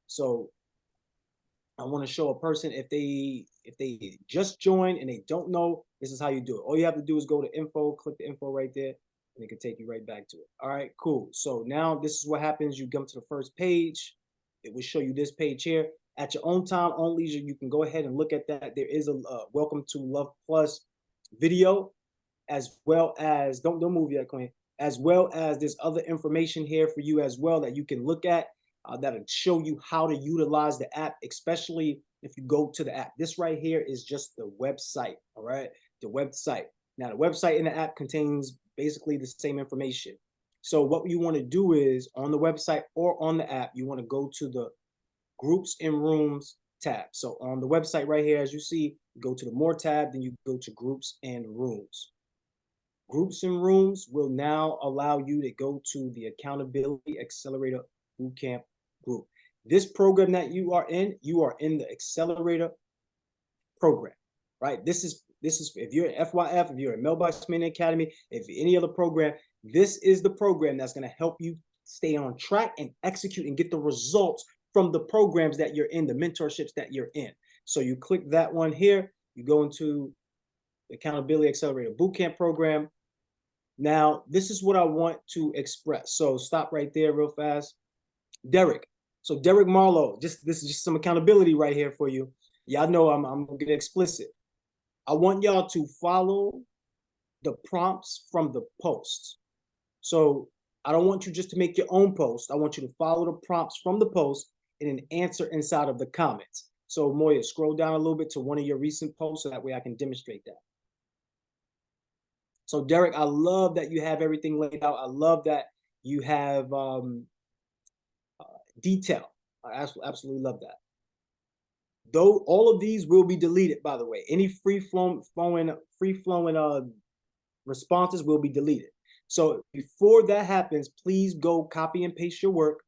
So I want to show a person, if they just joined and they don't know, this is how you do it. All you have to do is go to info, click the info right there, and it can take you right back to it. All right, cool. So now this is what happens. You come to the first page. It will show you this page here. At your own time, on leisure, you can go ahead and look at that. There is a welcome to Love Plus video, as well as, don't move yet, Queen, as well as there's other information here for you as well that you can look at that'll show you how to utilize the app, especially if you go to the app. This right here is just the website, all right? The website. Now, the website and the app contains basically the same information. So what you want to do is on the website or on the app, you want to go to the groups and rooms tab. So on the website right here, as you see, you go to the more tab, then you go to groups and rooms. Groups and rooms will now allow you to go to the Accountability Accelerator Bootcamp group. This program that you are in the Accelerator program, right? This is if you're at FYF, if you're at Mailbox Millionaires Academy, if any other program, this is the program that's going to help you stay on track and execute and get the results from the programs that you're in, the mentorships that you're in. So you click that one here, you go into the Accountability Accelerator Bootcamp program. Now, this is what I want to express. So stop right there real fast. Derek. So Derek Marlowe, this is just some accountability right here for you. Y'all know I'm gonna get explicit. I want y'all to follow the prompts from the posts. So I don't want you just to make your own post. I want you to follow the prompts from the post and then answer inside of the comments. So Moya, scroll down a little bit to one of your recent posts so that way I can demonstrate that. So Derek, I love that you have everything laid out. I love that you have detail. I absolutely love that. Though all of these will be deleted, by the way. Any free-flowing responses will be deleted. So before that happens, please go copy and paste your work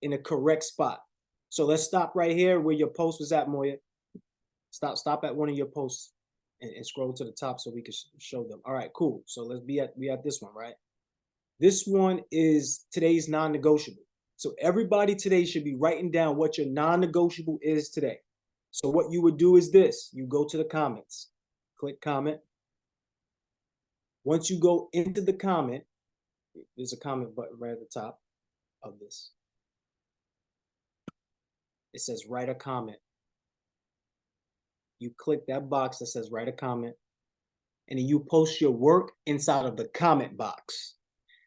in a correct spot. So let's stop right here where your post was at, Moya. Stop at one of your posts and scroll to the top so we can show them. All right, cool. So let's be at this one, right? This one is today's non-negotiable. So everybody today should be writing down what your non-negotiable is today. So what you would do is this. You go to the comments, click comment. Once you go into the comment, there's a comment button right at the top of this. It says write a comment. You click that box that says write a comment, and then you post your work inside of the comment box.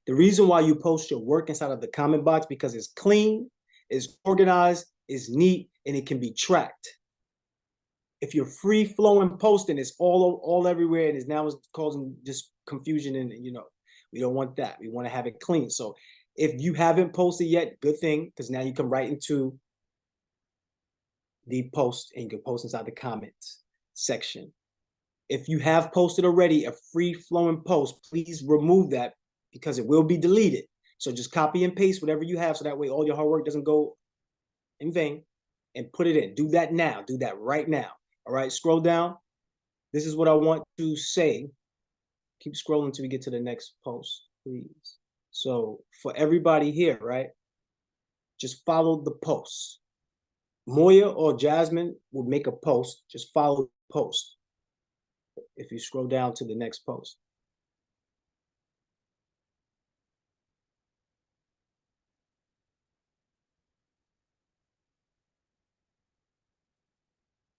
The reason why you post your work inside of the comment box because it's clean, it's organized, it's neat, and it can be tracked. If you're free flowing posting, it's all everywhere, and it's now causing just confusion, and we don't want that. We want to have it clean. So if you haven't posted yet, good thing, because now you come right into the post and you can post inside the comments section. If you have posted already a free flowing post, please remove that because it will be deleted. So just copy and paste whatever you have so that way all your hard work doesn't go in vain, and put it in. Do that now. Do that right now. All right, scroll down. This is what I want to say. Keep scrolling until we get to the next post, please. So for everybody here, right, just follow the posts. Moya or Jasmine will make a post. Just follow the post. If you scroll down to the next post.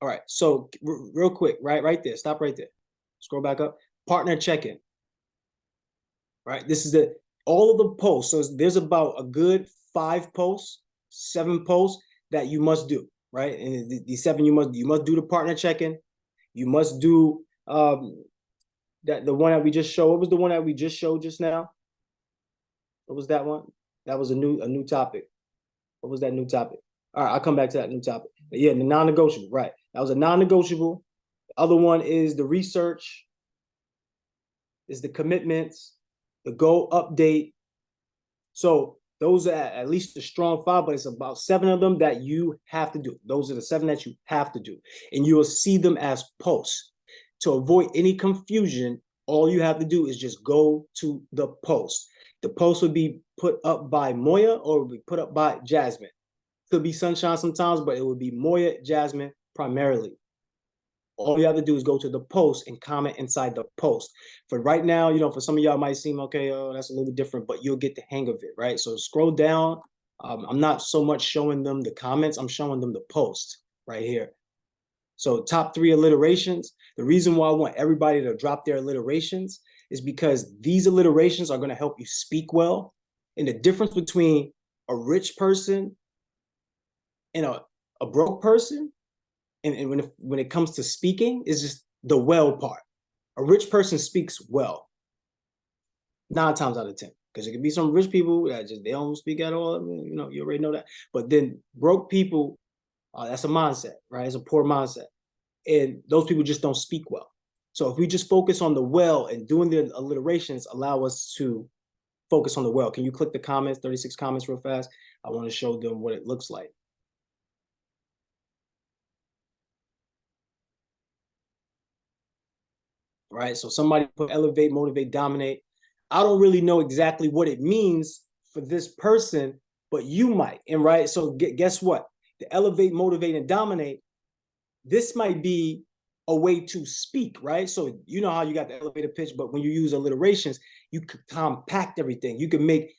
All right, so real quick, right there, stop right there. Scroll back up. Partner check-in. Right, this is all of the posts. So there's about a good 5 posts, 7 posts that you must do, right? And the 7 you must do the partner check-in. You must do the one that we just showed. What was the one that we just showed just now? What was that one? That was a new topic. What was that new topic? All right, I'll come back to that new topic. But yeah, the non-negotiable, right? That was a non-negotiable. The other one is the research, is the commitments, the goal update. So those are at least a strong 5, but it's about 7 of them that you have to do. Those are the 7 that you have to do. And you will see them as posts. To avoid any confusion, all you have to do is just go to the post. The post would be put up by Moya or it would be put up by Jasmine. Could be Sunshine sometimes, but it would be Moya, Jasmine primarily. All you have to do is go to the post and comment inside the post. For right now, for some of y'all might seem okay, oh, that's a little bit different, but you'll get the hang of it, right? So scroll down. I'm not so much showing them the comments, I'm showing them the post right here. So top 3 alliterations. The reason why I want everybody to drop their alliterations is because these alliterations are going to help you speak well. And the difference between a rich person and a broke person and when it comes to speaking, is just the well part. A rich person speaks well 9 times out of 10, because there could be some rich people that just they don't speak at all. You know, you already know that. But then broke people, that's a mindset, right? It's a poor mindset, and those people just don't speak well. So if we just focus on the well and doing the alliterations, allow us to focus on the well. Can you click the comments, 36 comments real fast? I want to show them what it looks like. Right, so somebody put elevate, motivate, dominate. I don't really know exactly what it means for this person, but you might. And right, so guess what? The elevate, motivate, and dominate, this might be a way to speak, right? So you know how you got the elevator pitch, but when you use alliterations, you could compact everything. You can make,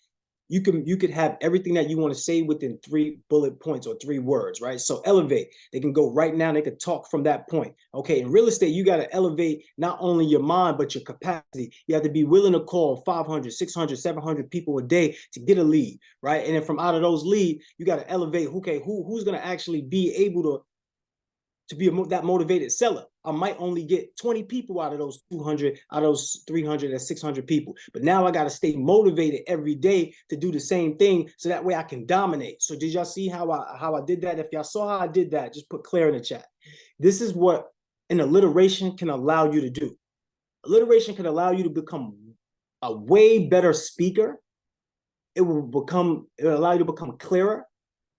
you could have everything that you want to say within 3 bullet points or 3 words, right? So elevate, they can go right now, they could talk from that point. Okay, in real estate, you got to elevate not only your mind, but your capacity. You have to be willing to call 500, 600, 700 people a day to get a lead, right? And then from out of those lead, you got to elevate, okay, who's going to actually be able to be that motivated seller. I might only get 20 people out of those 200, out of those 300 or 600 people. But now I got to stay motivated every day to do the same thing, so that way I can dominate. So did y'all see how I did that? If y'all saw how I did that, just put Claire in the chat. This is what an alliteration can allow you to do. Alliteration can allow you to become a way better speaker. It will allow you to become clearer.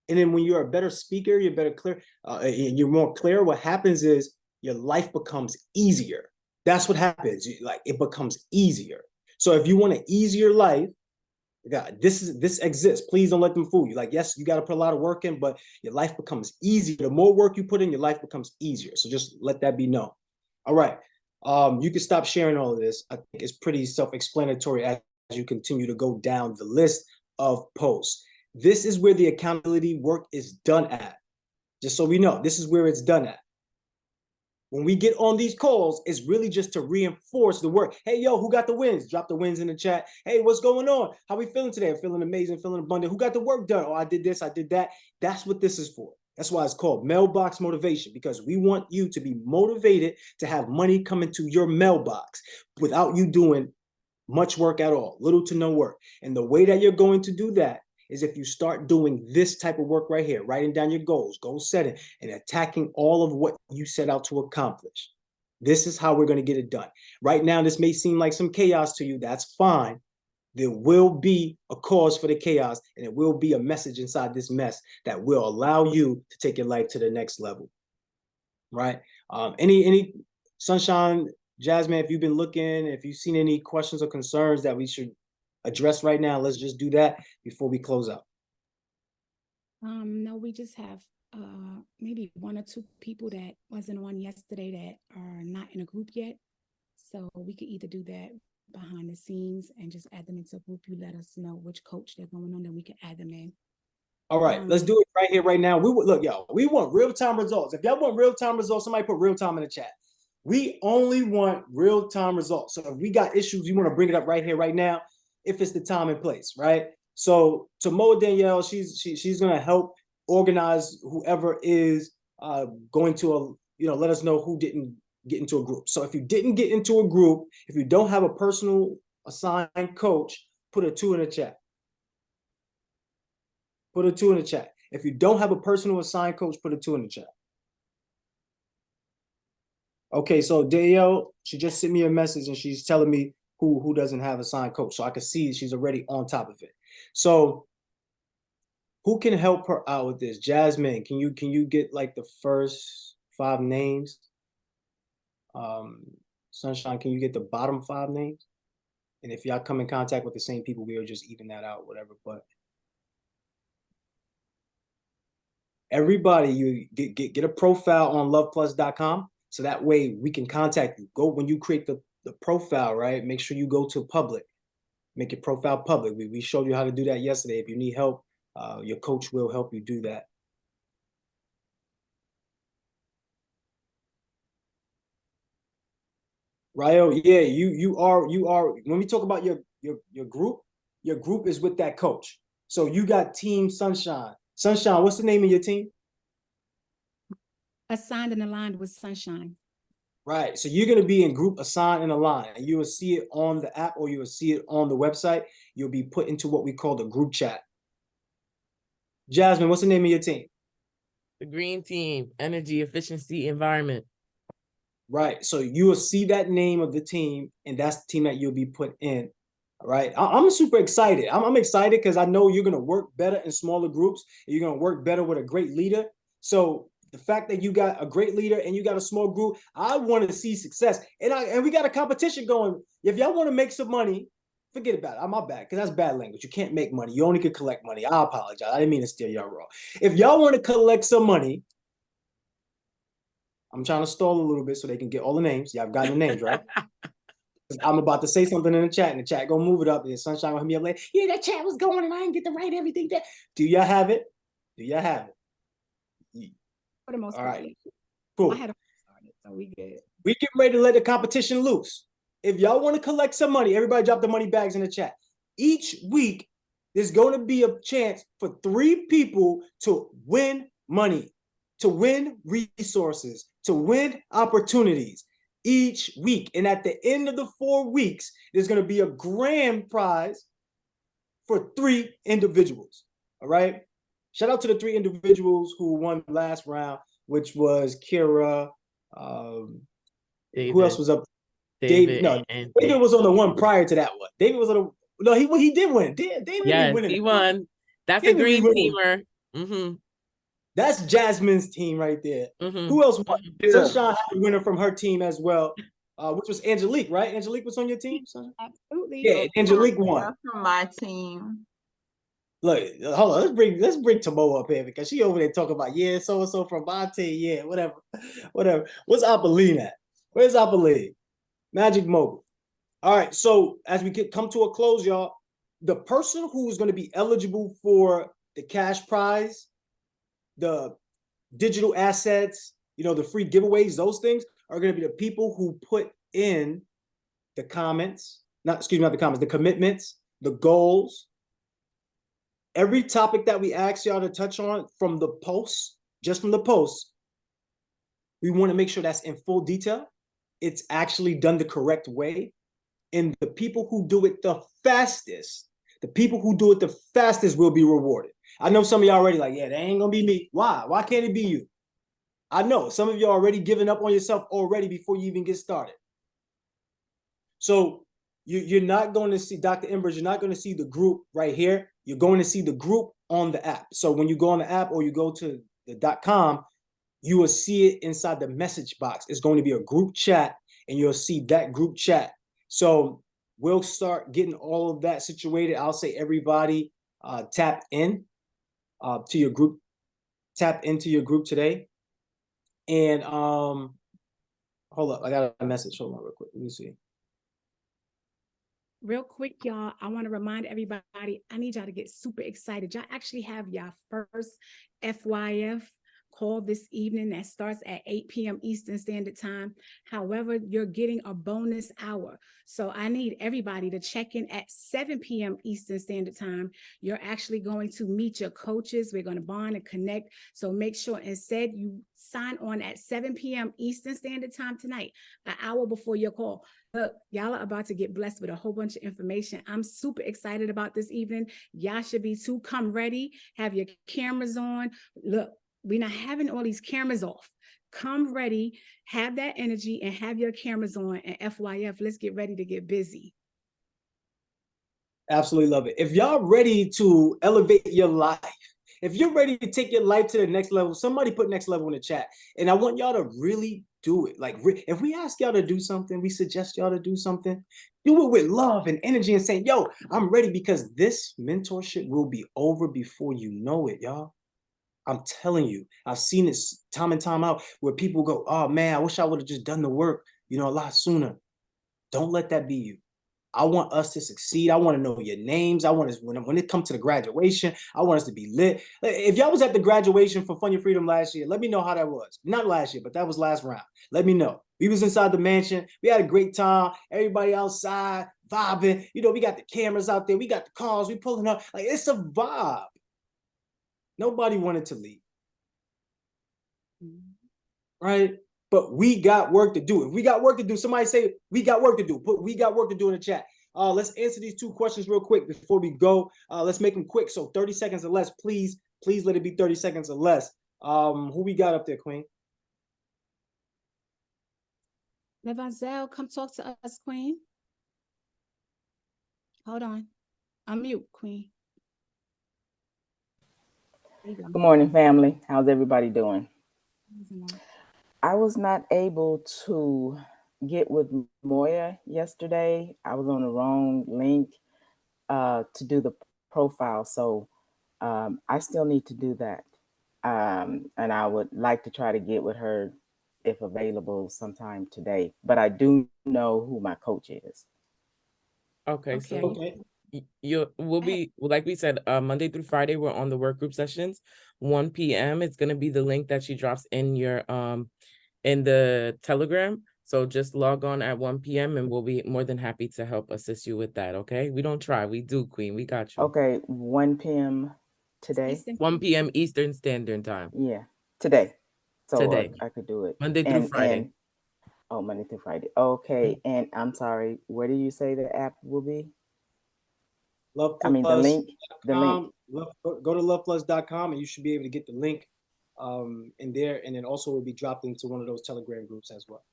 And then when you're a better speaker, you're better clear, and you're more clear, what happens is your life becomes easier. That's what happens. Like, it becomes easier. So if you want an easier life, God, this exists. Please don't let them fool you. Like, yes, you got to put a lot of work in, but your life becomes easier. The more work you put in, your life becomes easier. So just let that be known. All right. You can stop sharing all of this. I think it's pretty self-explanatory as you continue to go down the list of posts. This is where the accountability work is done at. Just so we know, this is where it's done at. When we get on these calls, it's really just to reinforce the work. Hey, yo, who got the wins? Drop the wins in the chat. Hey, what's going on? How we feeling today? I'm feeling amazing, feeling abundant. Who got the work done? Oh, I did this, I did that. That's what this is for. That's why it's called Mailbox Motivation, because we want you to be motivated to have money come into your mailbox without you doing much work at all, little to no work. And the way that you're going to do that is if you start doing this type of work right here, writing down your goals, goal setting, and attacking all of what you set out to accomplish. This is how we're going to get it done. Right now, this may seem like some chaos to you. That's fine. There will be a cause for the chaos, and it will be a message inside this mess that will allow you to take your life to the next level. Right? Any Sunshine, Jasmine, if you've been looking, if you've seen any questions or concerns that we should address right now, let's just do that before we close out. No, we just have maybe 1 or 2 people that wasn't on yesterday that are not in a group yet. So we could either do that behind the scenes and just add them into a group. You let us know which coach they're going on, then we can add them in. All right, let's do it right here, right now. We look, y'all, we want real-time results. If y'all want real-time results, somebody put real-time in the chat. We only want real-time results. So if we got issues, you want to bring it up right here, right now, if it's the time and place, right? So Tomoa Danielle, she's gonna help organize whoever is going to let us know who didn't get into a group. So if you didn't get into a group, if you don't have a personal assigned coach, put a 2 in the chat. Put a 2 in the chat. If you don't have a personal assigned coach, put a 2 in the chat. Okay, so Danielle, she just sent me a message and she's telling me who doesn't have a signed coach. So I can see she's already on top of it. So who can help her out with this? Jasmine, can you get like the first 5 names? Sunshine, can you get the bottom 5 names? And if y'all come in contact with the same people, we'll just even that out, whatever. But everybody, you get a profile on loveplus.com. So that way we can contact you. Go when you create the profile, right? Make sure you go to public. Make your profile public. We showed you how to do that yesterday. If you need help, your coach will help you do that. Ryo, yeah, you are. When we talk about your group is with that coach. So you got Team Sunshine. Sunshine, what's the name of your team? Assigned and aligned with sunshine. Right. So you're going to be in group assigned and aligned, and you will see it on the app or you will see it on the website. You'll be put into what we call the group chat. Jasmine, what's the name of your team? The green team, energy, efficiency, environment. Right. So you will see that name of the team, and that's the team that you'll be put in. All right. I'm super excited. I'm excited because I know you're going to work better in smaller groups. You're going to work better with a great leader. So the fact that you got a great leader and you got a small group, I want to see success. And we got a competition going. If y'all want to make some money, forget about it. I'm my bad, because that's bad language. You can't make money. You only can collect money. I apologize. I didn't mean to steer y'all wrong. If y'all want to collect some money, I'm trying to stall a little bit so they can get all the names. Y'all got the names, right? I'm about to say something in the chat, and the chat gonna move it up, and then Sunshine gonna hit me up later. Yeah, that chat was going, and I didn't get to write everything there. Do y'all have it? Do y'all have it? For the most All part. right. Cool. I had a started, so we good. We get ready to let the competition loose. If y'all want to collect some money, everybody drop the money bags in the chat. Each week, there's going to be a chance for 3 people to win money, to win resources, to win opportunities each week. And at the end of the 4 weeks, there's going to be a grand prize for 3 individuals. All right. Shout out to the 3 individuals who won last round, which was Kira. Who else was up? David. No, David was on the one prior to that one. David was on the. No, he did win. David yes, didn't win. He won. That's a green teamer. Mm-hmm. That's Jasmine's team right there. Mm-hmm. Who else won? Yeah. Sunshine had a winner from her team as well, which was Angelique, right? Angelique was on your team? Absolutely. Yeah, Angelique won. From my team. Look, hold on. Let's bring Tamo up here because she over there talking about so and so from my team. Yeah, whatever. What's Apolline at? Where's Apolline? Magic Mogul. All right. So as we come to a close, y'all, the person who is going to be eligible for the cash prize, the digital assets, the free giveaways, those things are going to be the people who put in the comments, not the comments, the commitments, the goals. Every topic that we ask y'all to touch on from the posts, just from the posts, we want to make sure that's in full detail. It's actually done the correct way. And the people who do it the fastest will be rewarded. I know some of y'all already like, yeah, that ain't gonna be me. Why? Why can't it be you? I know some of y'all already giving up on yourself already before you even get started. So you're not going to see Dr. Embers, you're not going to see the group right here. You're going to see the group on the app. So when you go on the app or you go to the .com, you will see it inside the message box. It's going to be a group chat, and you'll see that group chat. So we'll start getting all of that situated. I'll say everybody tap in to your group. Tap into your group today. And hold up, I got a message. Hold on real quick. Let me see. Real quick, y'all, I want to remind everybody, I need y'all to get super excited. Y'all actually have y'all first FYF call this evening that starts at 8 p.m. Eastern Standard Time. However, you're getting a bonus hour. So I need everybody to check in at 7 p.m. Eastern Standard Time. You're actually going to meet your coaches. We're going to bond and connect. So make sure instead you sign on at 7 p.m. Eastern Standard Time tonight, an hour before your call. Look, y'all are about to get blessed with a whole bunch of information. I'm super excited about this evening. Y'all should be too. Come ready. Have your cameras on. Look, we're not having all these cameras off. Come ready, have that energy, and have your cameras on. And FYF, let's get ready to get busy. Absolutely love it. If y'all ready to elevate your life, if you're ready to take your life to the next level, somebody put next level in the chat. And I want y'all to really do it. Like, if we ask y'all to do something, we suggest y'all to do something, do it with love and energy and saying, yo, I'm ready, because this mentorship will be over before you know it, y'all. I'm telling you, I've seen this time and time out where people go, oh man, I wish I would have just done the work, a lot sooner. Don't let that be you. I want us to succeed. I want to know your names. I want us, when it comes to the graduation, I want us to be lit. If y'all was at the graduation for Fund Your Freedom last year, let me know how that was. Not last year, but that was last round. Let me know. We was inside the mansion. We had a great time. Everybody outside vibing. We got the cameras out there. We got the cars. We pulling up. Like, it's a vibe. Nobody wanted to leave. right? But we got work to do. If we got work to do, somebody say we got work to do. Put we got work to do in the chat. Let's answer these 2 questions real quick before we go. Let's make them quick. So 30 seconds or less, please. Please let it be 30 seconds or less. Who we got up there, Queen? Levanzel, come talk to us, Queen. Hold on. Unmute, Queen. There you go. Good morning, family. How's everybody doing? Amazing. I was not able to get with Moya yesterday. I was on the wrong link to do the profile. So I still need to do that. And I would like to try to get with her if available sometime today. But I do know who my coach is. Okay, Okay. so Okay. we'll be, like we said, Monday through Friday, we're on the work group sessions, 1 p.m. It's gonna be the link that she drops in your in the Telegram. So just log on at 1 p.m. and we'll be more than happy to help assist you with that. Okay, we don't try, we do, Queen. We got you. Okay, 1 p.m. today. Eastern. 1 p.m. Eastern Standard Time. Yeah, today. So Today. I could do it Monday through Friday. Oh, Monday through Friday. Okay, and I'm sorry. Where do you say the app will be? Love I mean the link. The link. Go to loveplus.com and you should be able to get the link in there, and then also will be dropped into one of those Telegram groups as well.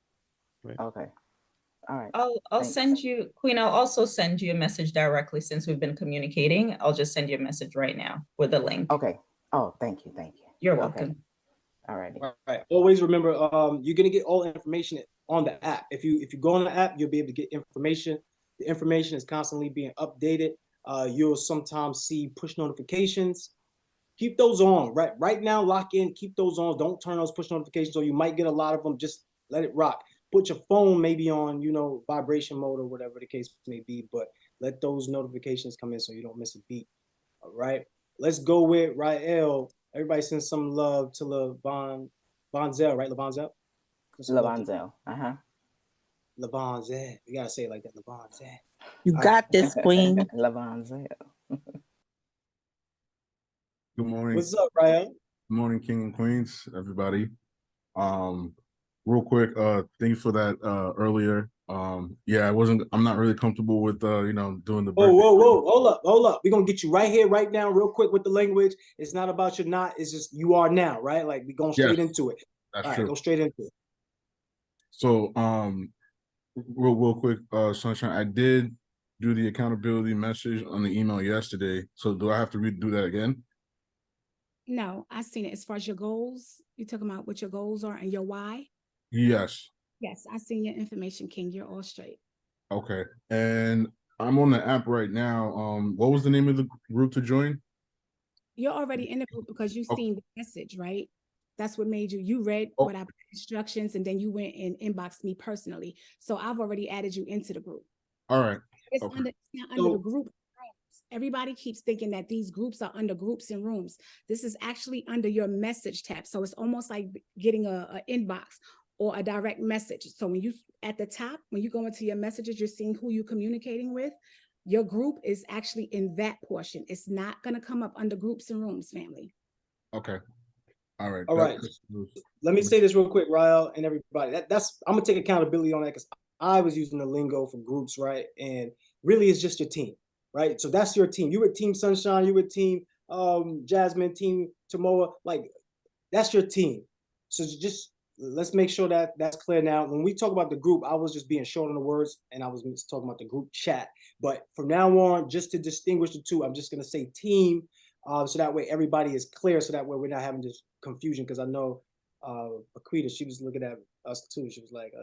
Right. Okay. All right. I'll Thanks. send you, Queen, I'll also send you a message directly since we've been communicating. I'll just send you a message right now with a link. Okay. Oh, thank you. Thank you. You're Okay. welcome. All righty. All right. Always remember, you're gonna get all information on the app. If you go on the app, you'll be able to get information. The information is constantly being updated. You'll sometimes see push notifications. Keep those on. Right now, lock in. Keep those on. Don't turn those push notifications, or you might get a lot of them. Just let it rock. Put your phone maybe on, vibration mode or whatever the case may be. But let those notifications come in so you don't miss a beat. All right. Let's go with Rael. Everybody send some love to Lavanzel, right? Lavanzel? Lavanzel. Lavanzel. You gotta say it like that, Lavanzel. You got this, Queen. Lavanzel. Good morning. What's up, Rael? Good morning, King and Queens, everybody. Real quick, thanks for that earlier. Yeah, I'm not really comfortable with doing the birthday. Whoa, hold up. We're gonna get you right here, right now, real quick with the language. It's not about you're not, it's just you are now, right? Like we going straight into it. That's All right, true. go straight into it. So real quick, Sunshine, I did do the accountability message on the email yesterday. So do I have to redo that again? No, I seen it. As far as your goals, you talking about what your goals are and your why? Yes. Yes, I seen your information, King. You're all straight. Okay. And I'm on the app right now. What was the name of the group to join? You're already in the group because you seen the message, right? That's what made you read what I put instructions, and then you went and inboxed me personally. So I've already added you into the group. All right. It's not under the group. Everybody keeps thinking that these groups are under groups and rooms. This is actually under your message tab. So it's almost like getting a inbox or a direct message. So when you at the top, when you go into your messages, you're seeing who you're communicating with. Your group is actually in that portion. It's not going to come up under groups and rooms, family. Okay. All right. All right. Let me say this real quick, Rael and everybody. That's I'm gonna take accountability on that because I was using the lingo for groups, right? And really, it's just your team, right? So that's your team. You with Team Sunshine. You with Team Jasmine, Team Tamoa. Like that's your team. So just let's make sure that that's clear now. When we talk about the group, I was just being short on the words, and I was talking about the group chat. But from now on, just to distinguish the two, I'm just gonna say team. So that way everybody is clear. So that way we're not having this confusion. Because I know Aquita, she was looking at us too. She was like,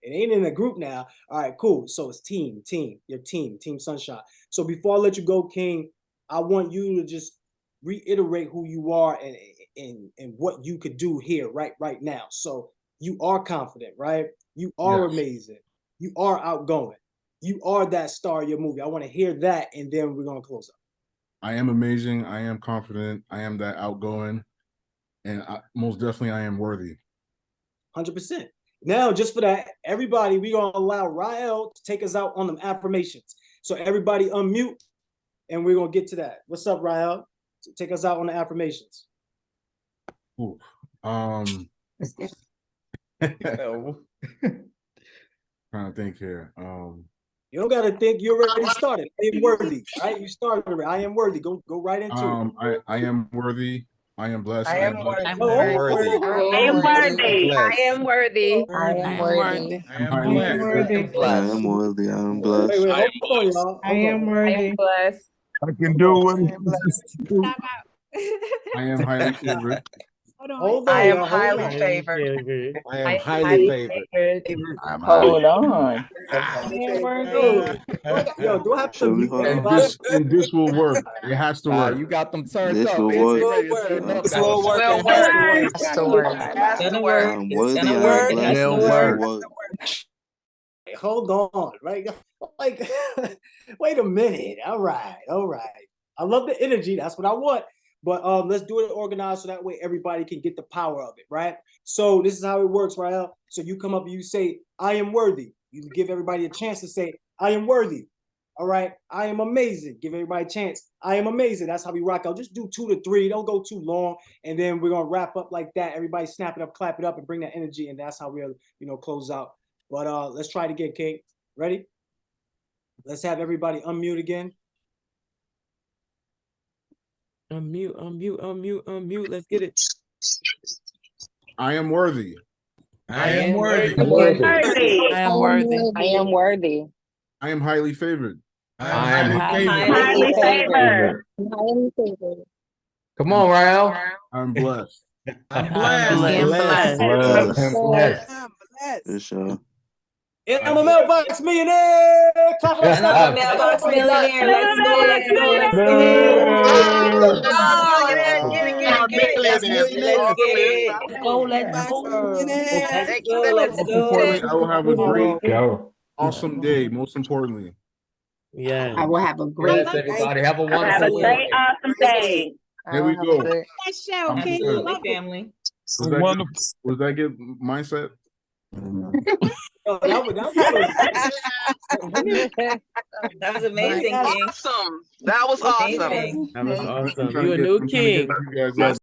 it ain't in a group now. All right, cool. So it's team, your team, Team Sunshine. So before I let you go, King, I want you to just reiterate who you are and what you could do here right now. So you are confident, right? You are amazing. You are outgoing. You are that star of your movie. I want to hear that, and then we're gonna close up. I am amazing. I am confident. I am that outgoing, and most definitely I am worthy. 100%. Now, just for that, everybody, we're gonna allow Rael to take us out on them affirmations. So everybody unmute, and we're gonna get to that. What's up, Rael? Take us out on the affirmations. Ooh. Trying to think here. You don't gotta think. You already started. I am worthy. Right? You started already. I am worthy. Go right into it. I am worthy. I am blessed. I am worthy. I'm Oh, worthy. I am worthy. I am worthy. I am worthy. I'm highly I am favored. worthy. I am worthy. I am Wait, blessed. hold on, y'all. I am worthy. Blessed. I can do what Stop out. I am highly favored. Hold on. Hold I on, am y'all. highly Hold on. favored. I I am highly favored. I'm Hold highly. on. I am worthy. Yo, do I have Shall we to hold mute on? everybody? And this will work. It has to work. You got them turned This up. will It's work. ready. It's turned up. This will work. Will It has to work. work. Has to work. Has to Gonna work. work. I'm It's worthy. gonna I am work. It blessed. has to It'll This will work. work. Hold on. Right? Like, wait a minute. All right. I love the energy. That's what I want. But let's do it organized so that way everybody can get the power of it, right? So this is how it works, right? So you come up and you say, I am worthy. You give everybody a chance to say, I am worthy. All right. I am amazing. Give everybody a chance. I am amazing. That's how we rock out. Just do 2 to 3. Don't go too long. And then we're going to wrap up like that. Everybody snap it up, clap it up, and bring that energy. And that's how we'll, close out. But let's try it again, King. Ready? Let's have everybody unmute again. Unmute. Let's get it. I am worthy. I am worthy. I am worthy. I am worthy. I am highly favored. I am highly Highly favored. Highly favored. Come on, Rael. I'm blessed. I'm I'm blessed. blessed. For sure. And I'm a Mailbox Millionaire. Clap it up, And I'm a clap it up. mailbox millionaire. Let's go. Let's go. Let's get it. Let's go. Let's go. Let's go. Let's Most go. importantly, I will have a great, Go. awesome day. Most importantly. Yeah. I will have a great Bless everybody. Have a Have a wonderful great, week. awesome day. There we go. That show, I'm King. good. Absolutely, family. Was that good mindset? Oh, that was That was amazing, King. Awesome. That was awesome. Amazing. That was I'm awesome. trying You to a get new you king. guys